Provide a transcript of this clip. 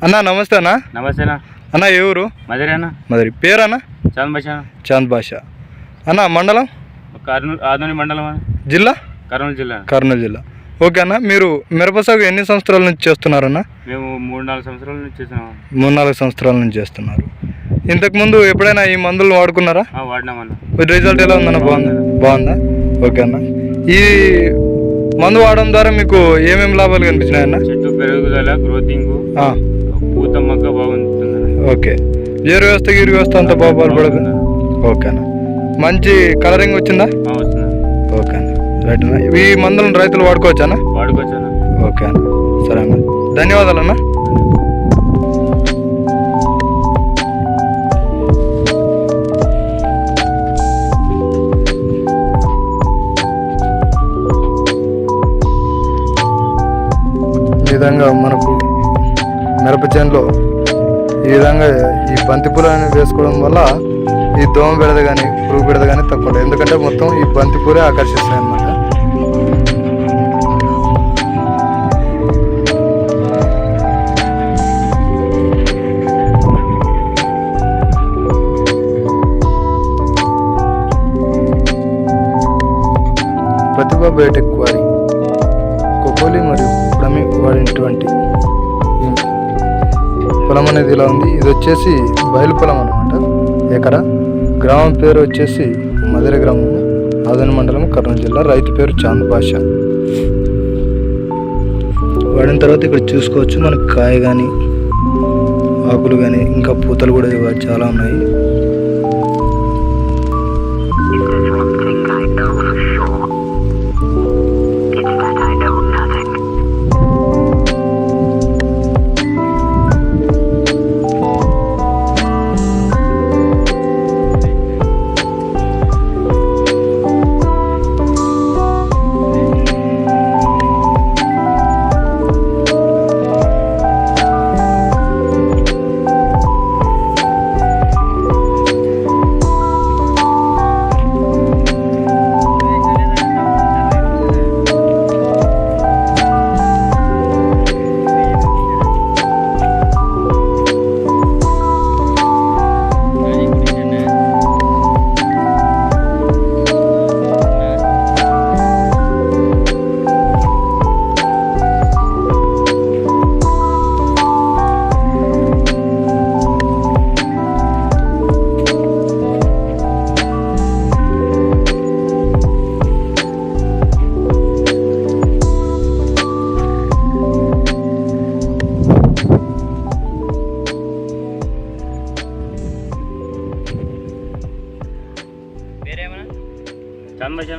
అన్న నమస్తే అన్న. నమస్తేనా అన్న ఏ ఊరు? మధురి అన్న. మధురి. పేరన్నా? చాంద్ భాష. చాంద్ భాష. అన్న మండలం? కర్నూలు ఆదోని మండలం. జిల్లా? కర్నూలు జిల్లా. కర్నూలు జిల్లా. ఓకే అన్న, మీరు మిరప సాగు ఎన్ని సంవత్సరాల నుంచి చేస్తున్నారన్న? మేము 3-4 సంవత్సరాల నుంచి చేస్తున్నాం. 3-4 సంవత్సరాల నుంచి చేస్తున్నారు. ఇంతకుముందు ఎప్పుడైనా ఈ మందులు వాడుకున్నారా? వాడినామన్న. రిజల్ట్ ఎలా ఉందన్న? బాగుందా? ఓకే అన్న, ఈ మందు వాడడం ద్వారా మీకు ఏమేమి లాభాలు కనిపించినాయన్న? చెట్టు పెరుగుదల, గ్రోతింగ్, పూత మొక్క బాగుంటుంది. ఓకే. ఏరు వ్యవస్థ అంతా బాగా పాల్పడదు. ఓకే అన్న, మంచి కలరింగ్ వచ్చిందా? ఓకే అన్న, రైట్ అన్న. ఈ మందులను రైతులు వాడుకోవచ్చా అన్న? వాడుకోవచ్చు అన్న. ఓకే అన్న, సరే అన్న, ధన్యవాదాలు అన్న. ఈ విధంగా మనకు మిరప చేనులో ఈ విధంగా ఈ బంతి పూలను వేసుకోవడం వల్ల ఈ దోమ బెడద కానీ పురుగు బెడద కానీ తక్కువ ఉంటుంది. ఎందుకంటే మొత్తం ఈ బంతి పూలే ఆకర్షిస్తాయి అన్నమాట. ప్రతిభ బయోటెక్ వారి కోకోలి మరియు ప్రమి వాడినటువంటి పొలం అనేది ఇలా ఉంది. ఇది వచ్చేసి బయలు పొలం అనమాట. ఎకరా గ్రామం పేరు వచ్చేసి మధుర గ్రామం, ఆదోని మండలం, కర్నూలు జిల్లా. రైతు పేరు చాంద్ భాష. వాడిన తర్వాత ఇక్కడ చూసుకోవచ్చు మనకు కాయ కానీ ఆకులు కానీ ఇంకా పూతలు కూడా చాలా ఉన్నాయి. చాంద్ భాష.